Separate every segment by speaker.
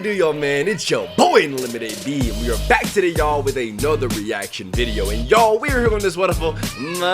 Speaker 1: it do, y'all, man? It's your boy Unlimited B, and we are back today, y'all, with another reaction video. And y'all, we are here on this wonderful Monday,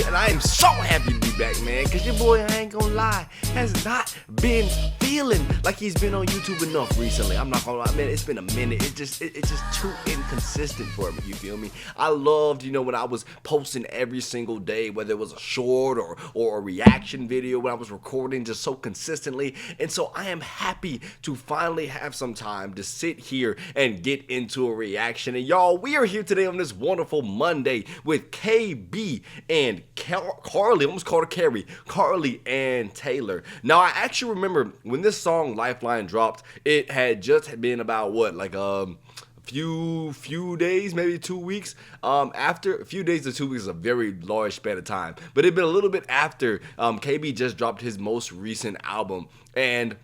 Speaker 1: and I am so happy to be back, man, because your boy, I ain't gonna lie, has not been feeling like he's been on YouTube enough recently. I'm not gonna lie, man, it's been a minute. It's just too inconsistent for me, you feel me? I loved, when I was posting every single day, whether it was a short or a reaction video, when I was recording just so consistently. And so I am happy to finally have some time to sit here and get into a reaction. And y'all, we are here today on this wonderful Monday with KB and Carly, I almost called her Carrie, Carly and Taylor. Now, I actually remember when this song Lifeline dropped, it had just been about what, like few days, maybe 2 weeks after. A few days to 2 weeks is a very large span of time, but it'd been a little bit after KB just dropped his most recent album, and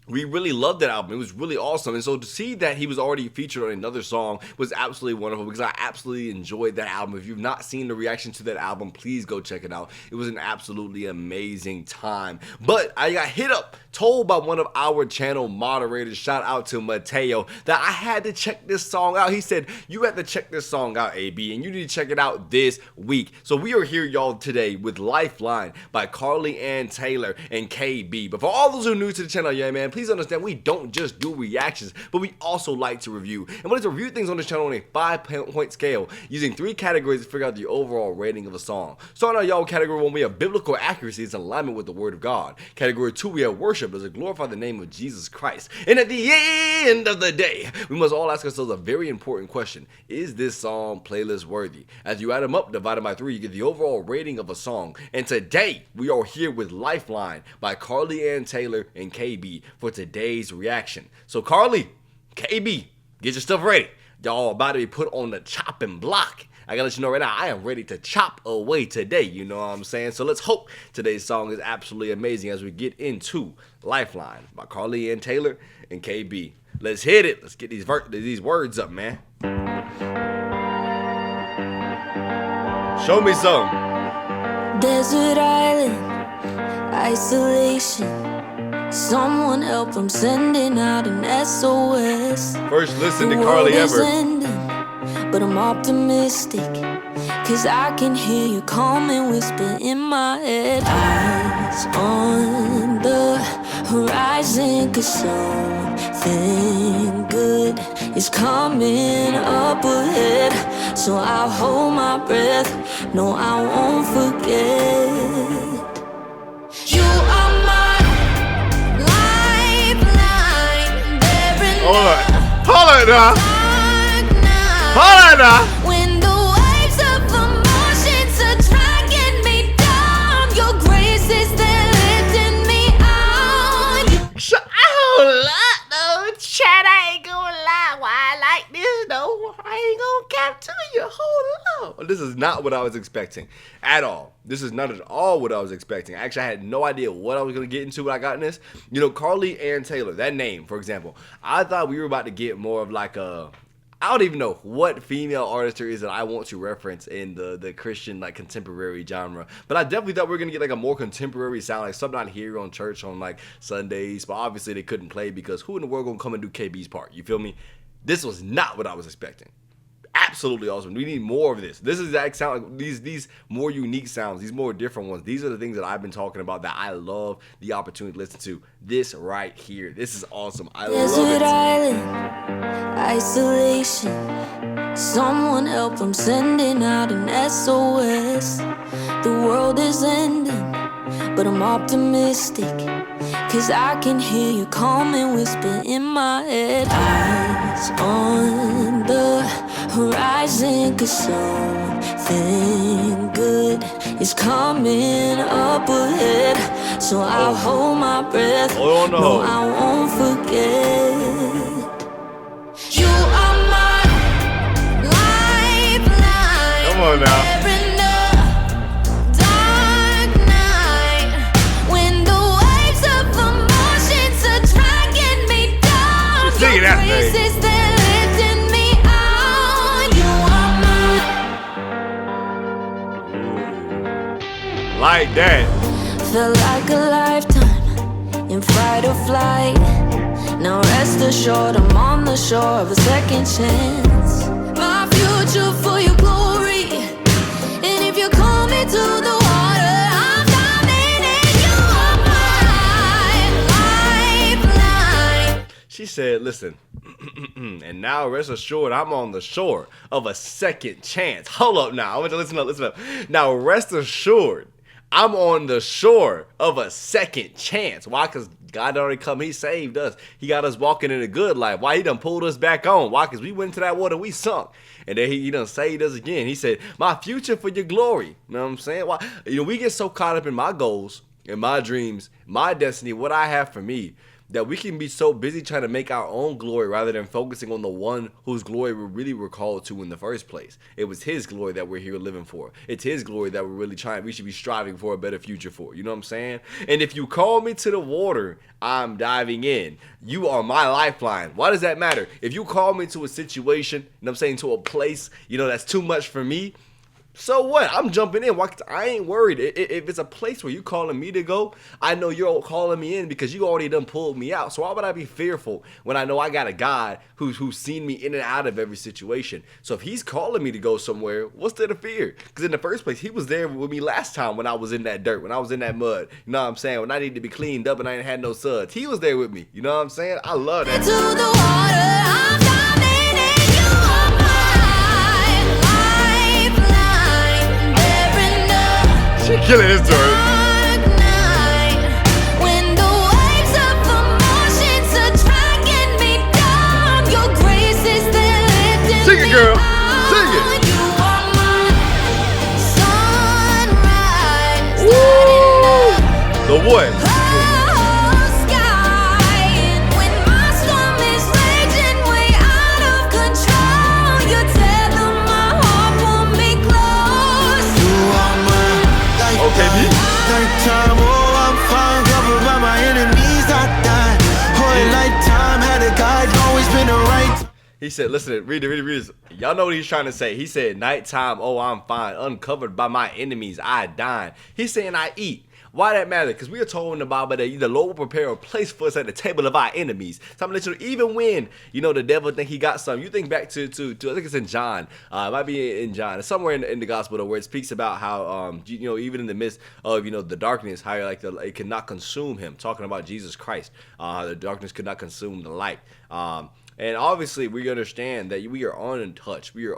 Speaker 1: we really loved that album. It was really awesome. And so to see that he was already featured on another song was absolutely wonderful, because I absolutely enjoyed that album. If you've not seen the reaction to that album, please go check it out. It was an absolutely amazing time. But I got told by one of our channel moderators, shout out to Mateo, that I had to check this song out. He said, you have to check this song out, AB, and you need to check it out this week. So we are here, y'all, today with Lifeline by Carly and Taylor and KB. But for all those who are new to the channel, yeah, man, please understand we don't just do reactions, but we also like to review. And we like to review things on this channel on a 5-point scale, using 3 categories to figure out the overall rating of a song. Starting out, y'all, category 1, we have biblical accuracy is in alignment with the word of God. Category 2, we have worship, does it glorify the name of Jesus Christ. And at the end of the day, we must all ask ourselves a very important question: is this song playlist worthy? As you add them up, divided by 3, you get the overall rating of a song. And today, we are here with Lifeline by Carly and Taylor and KB for today's reaction. So Carly, KB, get your stuff ready. Y'all about to be put on the chopping block. I gotta let you know right now, I am ready to chop away today, you know what I'm saying? So let's hope today's song is absolutely amazing as we get into Lifeline by Carly and Taylor and KB. Let's hit it. Let's get these words up, man. Show me some.
Speaker 2: Desert island, isolation. Someone help, I'm sending out an SOS.
Speaker 1: First listen to Carly ever.
Speaker 2: But I'm optimistic, cause I can hear you calm and whisper in my head. Eyes on the horizon, cause something good is coming up ahead. So I'll hold my breath, no, I won't forget. You are my lifeline.
Speaker 1: Hold on now.
Speaker 2: When the waves of emotions are dragging me down, your grace is there lifting me out.
Speaker 1: Chat, I ain't gonna lie. Why I like this though? I ain't gonna cap to you. Hold on. This is not what I was expecting at all. This is not at all what I was expecting. Actually, I had no idea what I was gonna get into when I got in this. Carly and Taylor, that name, for example, I thought we were about to get more of like a, I don't even know what female artist there is that I want to reference in the Christian, like, contemporary genre. But I definitely thought we were going to get, like, a more contemporary sound, like something I hear on church on, like, Sundays. But obviously they couldn't play because who in the world going to come and do KB's part? You feel me? This was not what I was expecting. Absolutely awesome. We need more of this. This is that sound, like these more unique sounds, these more different ones. These are the things that I've been talking about that I love the opportunity to listen to. This right here. This is awesome. I love it.
Speaker 2: Island, isolation. Someone help, I'm sending out an SOS. The world is ending, but I'm optimistic, cause I can hear you calm and whisper in my head. Eyes on the horizon, cause something good is coming up ahead. So I'll hold my breath, no, I won't forget. You are my lifeline.
Speaker 1: Come on now.
Speaker 2: Like that. Felt like a lifetime in fight or flight. Now rest assured I'm on the shore of a second chance. My future for your glory. And if you call me to the water, I'm diving in. You are my lifeline.
Speaker 1: She said, listen, and now rest assured I'm on the shore of a second chance. Hold up now. I want you to listen up. Now rest assured I'm on the shore of a second chance. Why? Because God already come. He saved us. He got us walking in a good life. Why? He done pulled us back on. Why? Because we went into that water, we sunk. And then he done saved us again. He said, my future for your glory. You know what I'm saying? Why? We get so caught up in my goals and my dreams, my destiny, what I have for me, that we can be so busy trying to make our own glory rather than focusing on the one whose glory we really were called to in the first place. It was his glory that we're here living for. It's his glory that we should be striving for a better future for. You know what I'm saying? And if you call me to the water, I'm diving in. You are my lifeline. Why does that matter? If you call me to a situation, you know what I'm saying, to a place, that's too much for me, so what? I'm jumping in. I ain't worried. If it's a place where you calling me to go, I know you're calling me in because you already done pulled me out. So why would I be fearful when I know I got a God who's seen me in and out of every situation? So if he's calling me to go somewhere, what's there to fear? Because in the first place, he was there with me last time when I was in that dirt, when I was in that mud. You know what I'm saying? When I needed to be cleaned up and I ain't had no suds. He was there with me. You know what I'm saying? I love that.
Speaker 2: To the water, I'm diving in. You are my lifeline.
Speaker 1: She killing this story.
Speaker 2: Dark night, when the waves of emotions are dragging me down, your grace is there lifting
Speaker 1: Sing it,
Speaker 2: me
Speaker 1: girl.
Speaker 2: out.
Speaker 1: Sing it.
Speaker 2: You are my sunrise.
Speaker 1: The what?
Speaker 3: Nighttime, oh, I'm fine, covered by my enemies, I died. Whole lifetime, had a guide, always been the right.
Speaker 1: He said, listen, read this. Y'all know what he's trying to say. He said, nighttime, oh, I'm fine, uncovered by my enemies, I dine. He's saying I eat. Why that matter? Because we are told in the Bible that the Lord will prepare a place for us at the table of our enemies. So I'm going to let you know, even when, the devil think he got something, you think back to I think it's in John. It might be in John. It's somewhere in the gospel though, where it speaks about how, even in the midst of, the darkness, how it could not consume him. Talking about Jesus Christ. The darkness could not consume the light. And obviously we understand that we are untouched. We are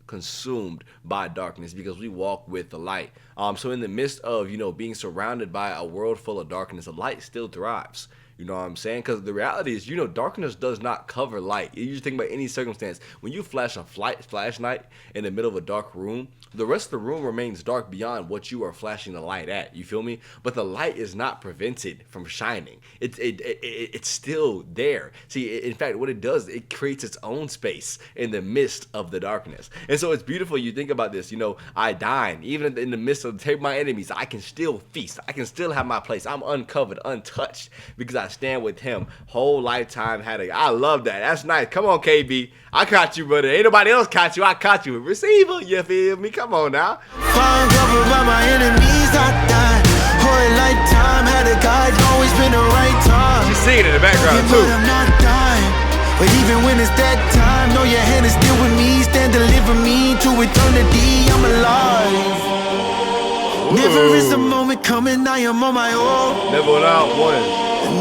Speaker 1: consumed by darkness because we walk with the light. So in the midst of, being surrounded by a world full of darkness, the light still thrives. You know what I'm saying? Because the reality is, darkness does not cover light. You just think about any circumstance. When you flash a flashlight in the middle of a dark room, the rest of the room remains dark beyond what you are flashing the light at. You feel me? But the light is not prevented from shining. It's still there. See, in fact, what it does, it creates its own space in the midst of the darkness. And so it's beautiful. You think about this. I dine. Even in the midst of the table of my enemies, I can still feast. I can still have my place. I'm uncovered, untouched, because I stand with him. Whole lifetime I love that. That's nice. Come on, KB. I caught you, brother. Ain't nobody else caught you. I caught you. Receiver. You feel me? Come on now.
Speaker 3: Found covered by my enemies, I died. Whole lifetime, had a guide, always been the right time.
Speaker 1: She's singing in the background,
Speaker 3: Yeah,
Speaker 1: too.
Speaker 3: but I'm not dying. But even when it's that time, know your hand is still with me. Stand deliver me to eternity. I'm alive. Never is a moment coming, I am on my own.
Speaker 1: Never without one.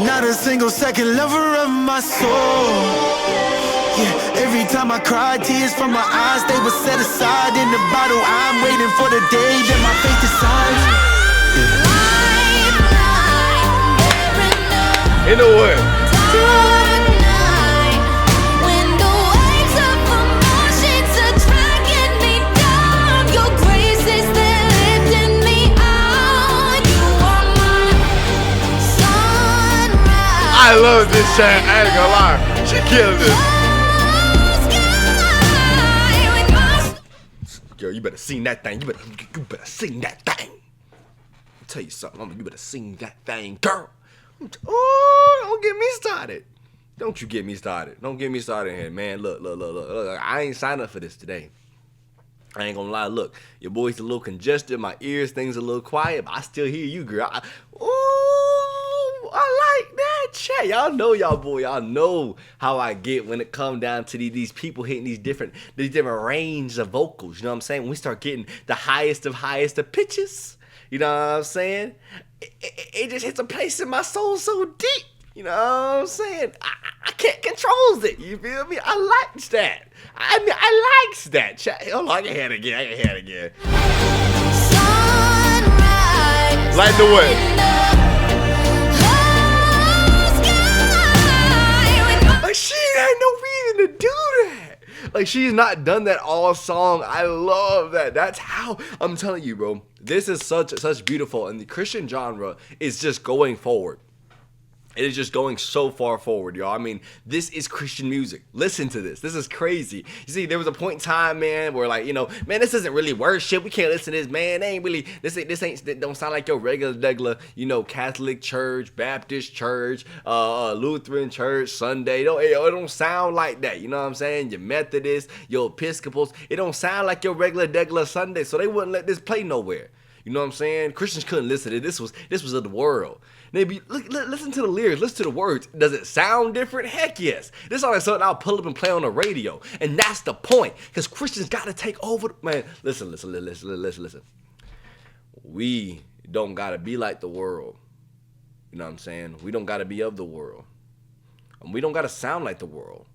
Speaker 3: Not a single second lover of my soul. Yeah, every time I cry, tears from my eyes, they were set aside in the bottle. I'm waiting for the day that my faith decides.
Speaker 1: In the what?
Speaker 2: Dark night, when the waves of emotions are dragging me down, your grace is there lifting me out. You are my sunrise.
Speaker 1: I love this chat. I ain't gonna lie. She killed this. Girl, you better sing that thing. You better sing that thing. I'll tell you something. You better sing that thing, girl. Oh, don't get me started. Don't you get me started. Don't get me started here, man. Look. I ain't signed up for this today. I ain't gonna lie. Look, your voice a little congested. My ears, things a little quiet, but I still hear you, girl. I like that chat. Y'all know y'all know how I get when it come down to these people hitting these different range of vocals. You know what I'm saying? When we start getting the highest of pitches, you know what I'm saying? It just hits a place in my soul so deep. You know what I'm saying? I can't control it. You feel me? I likes that. I likes that chat. Hold on, I can hear it again.
Speaker 2: Sunrise,
Speaker 1: Light the way. Like, she had no reason to do that. Like, she's not done that all song. I love that. That's how, I'm telling you, bro. This is such beautiful, and the Christian genre is just going forward. It is just going so far forward, y'all. I mean, this is Christian music. Listen to this. This is crazy. You see, there was a point in time, man, where like, you know, man, this isn't really worship. We can't listen to this, man. This don't sound like your regular, you know, Catholic church, Baptist church, Lutheran church, Sunday. It don't sound like that. You know what I'm saying? Your Methodist, your Episcopals. It don't sound like your regular Sunday. So they wouldn't let this play nowhere. You know what I'm saying? Christians couldn't listen to it. This was of the world. Maybe listen to the lyrics, listen to the words. Does it sound different? Heck yes. This is all something I'll pull up and play on the radio. And that's the point. Because Christians got to take over. Man, listen. We don't got to be like the world. You know what I'm saying? We don't got to be of the world. And we don't got to sound like the world.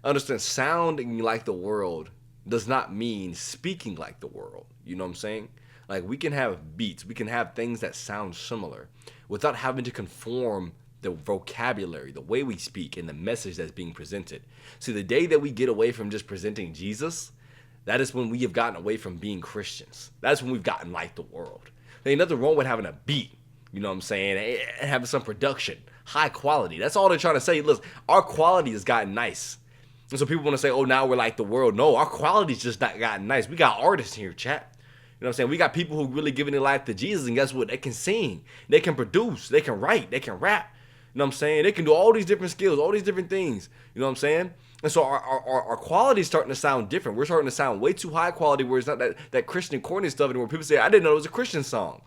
Speaker 1: Understand, sounding like the world does not mean speaking like the world. You know what I'm saying? Like, we can have beats. We can have things that sound similar without having to conform the vocabulary, the way we speak, and the message that's being presented. See, the day that we get away from just presenting Jesus, that is when we have gotten away from being Christians. That's when we've gotten like the world. There ain't nothing wrong with having a beat, you know what I'm saying, and having some production, high quality. That's all they're trying to say. Look, our quality has gotten nice. And so people want to say, oh, now we're like the world. No, our quality's just not gotten nice. We got artists here, chat. You know what I'm saying? We got people who really giving their life to Jesus, and guess what? They can sing, they can produce, they can write, they can rap. You know what I'm saying? They can do all these different skills, all these different things. You know what I'm saying? And so our quality is starting to sound different. We're starting to sound way too high quality where it's not that Christian corny stuff anymore. People say, I didn't know it was a Christian song.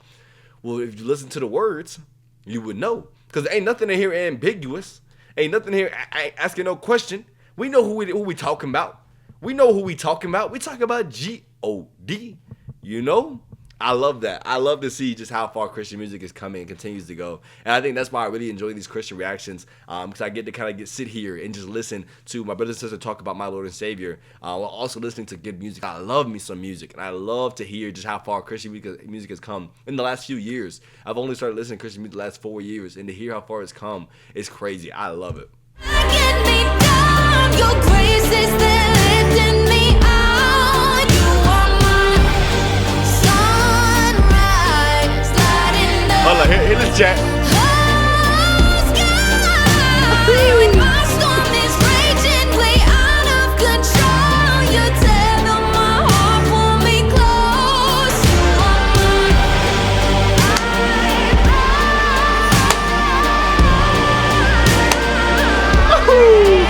Speaker 1: Well, if you listen to the words, you would know. Because ain't nothing in here ambiguous. Ain't nothing here asking no question. We know who we talking about. We know who we talking about. We talking about G-O-D. You know? I love that. I love to see just how far Christian music is coming and continues to go. And I think that's why I really enjoy these Christian reactions, because I get to kind of sit here and just listen to my brothers and sisters talk about my Lord and Savior, while also listening to good music. I love me some music, and I love to hear just how far Christian music has come in the last few years. I've only started listening to Christian music the last 4 years, and to hear how far it's come is crazy. I love it.
Speaker 2: Get me down, your grace is there lifting me out. You are my sunrise, lighting up
Speaker 1: Hold on, here this chat.
Speaker 2: the sky. When my storm is raging, way out of control, you tether my heart, pull me close. You are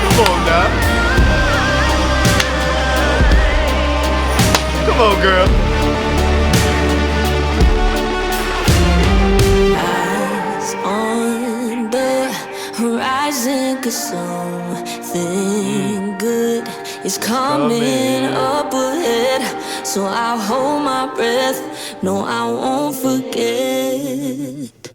Speaker 1: Come on now. Come on, girl.
Speaker 2: eyes on the horizon, 'cause something good is coming up ahead. So I'll hold my breath, no, I won't forget.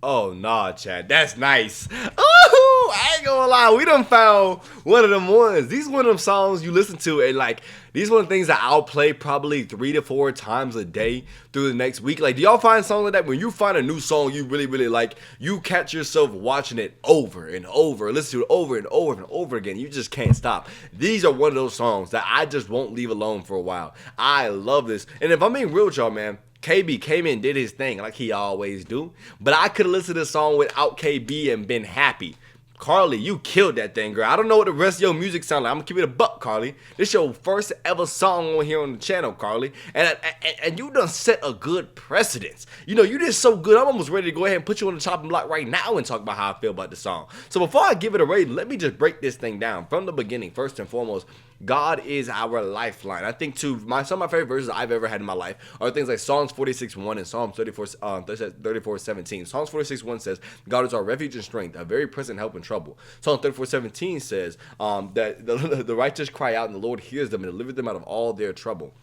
Speaker 1: Oh, nah, Chad. That's nice. Ooh, I ain't gonna lie. We done found one of them ones. These one of them songs you listen to, and like, these one of the things that I'll play probably 3 to 4 times a day through the next week. Like, do y'all find songs like that? When you find a new song you really, really like, you catch yourself watching it over and over, listen to it over and over and over again. You just can't stop. These are one of those songs that I just won't leave alone for a while. I love this. And if I'm being real with y'all, man, KB came in and did his thing like he always do. But I could have listened to this song without KB and been happy. Carly, you killed that thing, girl. I don't know what the rest of your music sound like. I'm gonna keep it a buck, Carly. This your first ever song on here on the channel, Carly. And you done set a good precedence. You know, you did so good, I'm almost ready to go ahead and put you on the chopping block right now and talk about how I feel about the song. So before I give it a rating, let me just break this thing down from the beginning. First and foremost, God is our lifeline. I think too, some of my favorite verses I've ever had in my life are things like Psalms 46:1 and Psalms 34:17. Psalms 46:1 says, God is our refuge and strength, a very present help in trouble. Psalm 34:17 says that the righteous cry out and the Lord hears them and delivers them out of all their trouble.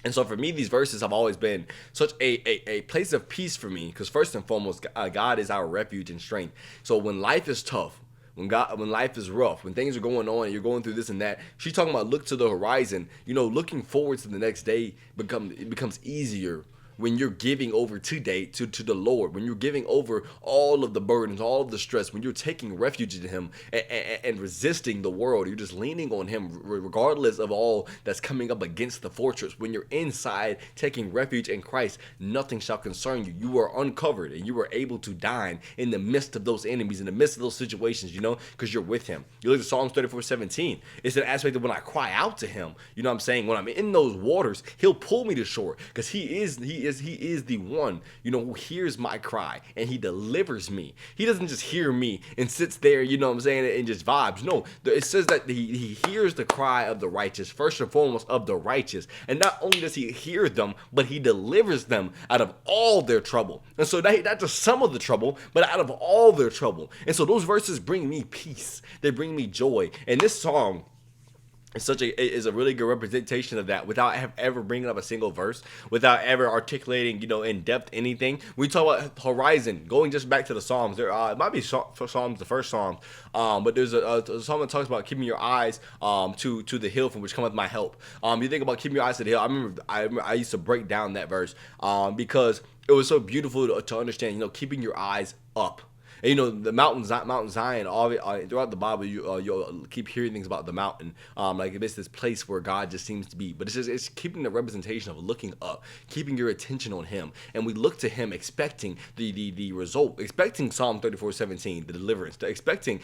Speaker 1: And so for me, these verses have always been such a place of peace for me, because first and foremost, God is our refuge and strength. So when life is tough, when life is rough, when things are going on and you're going through this and that, she's talking about look to the horizon. Looking forward to the next day becomes easier when you're giving over to the Lord, when you're giving over all of the burdens, all of the stress, when you're taking refuge in him and resisting the world, you're just leaning on him regardless of all that's coming up against the fortress. When you're inside taking refuge in Christ, nothing shall concern you. You are uncovered and you are able to dine in the midst of those enemies, in the midst of those situations, because you're with him. You look at Psalms 34:17. It's an aspect of when I cry out to him, what I'm saying? When I'm in those waters, he'll pull me to shore, because he is the one, who hears my cry and he delivers me. He doesn't just hear me and sits there, and just vibes. No, it says that he hears the cry of the righteous, first and foremost of the righteous. And not only does he hear them, but he delivers them out of all their trouble. And so not just some of the trouble, but out of all their trouble. And so those verses bring me peace. They bring me joy. And this song is a really good representation of that, without ever bringing up a single verse, without ever articulating, in depth anything. We talk about horizon, going just back to the Psalms. There, it might be Psalms, the first Psalm, but there's a Psalm that talks about keeping your eyes to the hill from which cometh my help. You think about keeping your eyes to the hill. I remember I used to break down that verse because it was so beautiful to understand. Keeping your eyes up. And the Mount Zion, throughout the Bible, you'll keep hearing things about the mountain. Like it's this place where God just seems to be. But it's keeping the representation of looking up, keeping your attention on him. And we look to him expecting the result, expecting Psalm 34:17, the deliverance, expecting,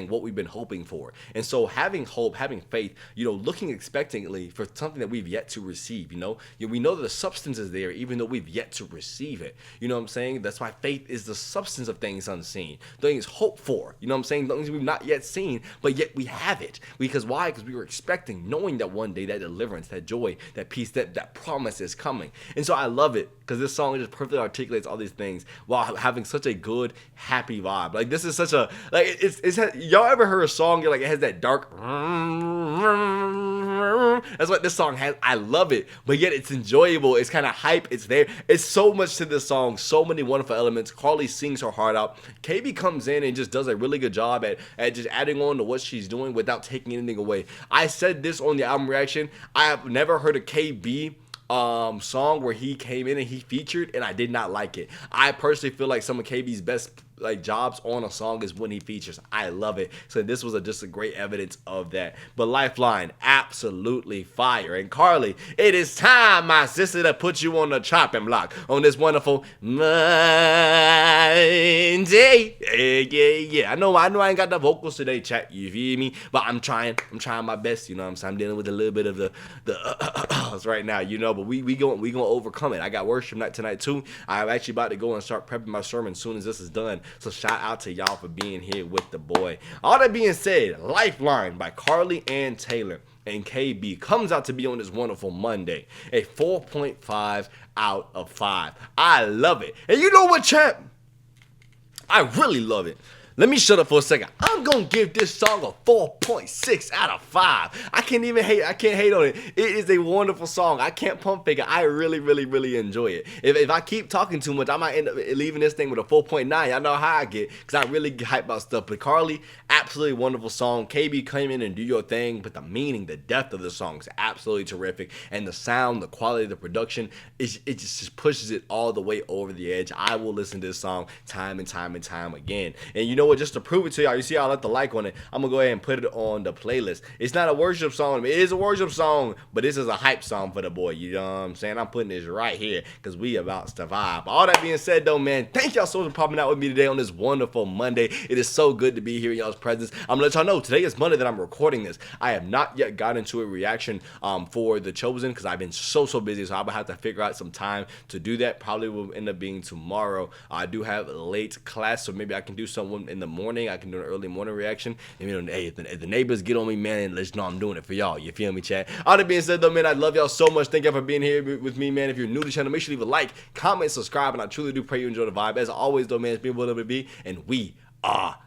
Speaker 1: what we've been hoping for. And so having hope, having faith, looking expectantly for something that we've yet to receive, we know that the substance is there, even though we've yet to receive it. That's why faith is the substance of things unseen. Things hoped for, things we've not yet seen, but yet we have it. Because why? Because we were expecting, knowing that one day that deliverance, that joy, that peace, that promise is coming. And so I love it, because this song just perfectly articulates all these things while having such a good, happy vibe. Like this is such a, y'all ever heard a song, it has that dark, that's what this song has. I love it, but yet it's enjoyable. It's kind of hype. It's there. It's so much to this song. So many wonderful elements. Carly sings her heart out. KB comes in and just does a really good job at just adding on to what she's doing without taking anything away. I said this on the album reaction. I have never heard a KB song where he came in and he featured and I did not like it. I personally feel like some of KB's best jobs on a song is when he features. I love it. So this was just a great evidence of that. But Lifeline, absolutely fire. And Carly, it is time, my sister, to put you on the chopping block on this wonderful Monday. Yeah. I know I ain't got the vocals today, chat. You feel me? But I'm trying my best. I'm dealing with a little bit of the right now. But we gonna overcome it. I got worship night tonight too. I'm actually about to go and start prepping my sermon as soon as this is done. So shout out to y'all for being here with the boy. All that being said, Lifeline by Carly Ann Taylor and KB comes out to be on this wonderful Monday. A 4.5 out of 5. I love it. And you know what, champ? I really love it. Let me shut up for a second. I'm going to give this song a 4.6 out of 5. I can't hate on it. It is a wonderful song. I can't pump fake it. I really, really, really enjoy it. If I keep talking too much, I might end up leaving this thing with a 4.9. Y'all know how I get, because I really get hyped about stuff. But Carly, absolutely wonderful song. KB, come in and do your thing. But the meaning, the depth of the song is absolutely terrific. And the sound, the quality of the production, it just pushes it all the way over the edge. I will listen to this song time and time and time again. And you know, just to prove it to y'all, you see I left the like on it, I'm gonna go ahead and put it on the playlist. It's not a worship song. It is a worship song, but this is a hype song for the boy. You know what I'm saying? I'm putting this right here because we about to vibe. All that being said though, man, thank y'all so much for popping out with me today on this wonderful Monday. It is so good to be here in y'all's presence. presents. I'm gonna let y'all know today is Monday that I'm recording this. I have not yet gotten into a reaction for The Chosen because I've been so busy, so I'm gonna have to figure out some time to do that. Probably will end up being tomorrow. I do have a late class, so maybe I can do someone in the morning. I can do an early morning reaction. And you know, hey, if the neighbors get on me, man, let you know I'm doing it for y'all. You feel me, chat? All that being said, though, man, I love y'all so much. Thank y'all for being here with me, man. If you're new to the channel, make sure you leave a like, comment, subscribe, and I truly do pray you enjoy the vibe. As always, though, man, it's been what it be, and we are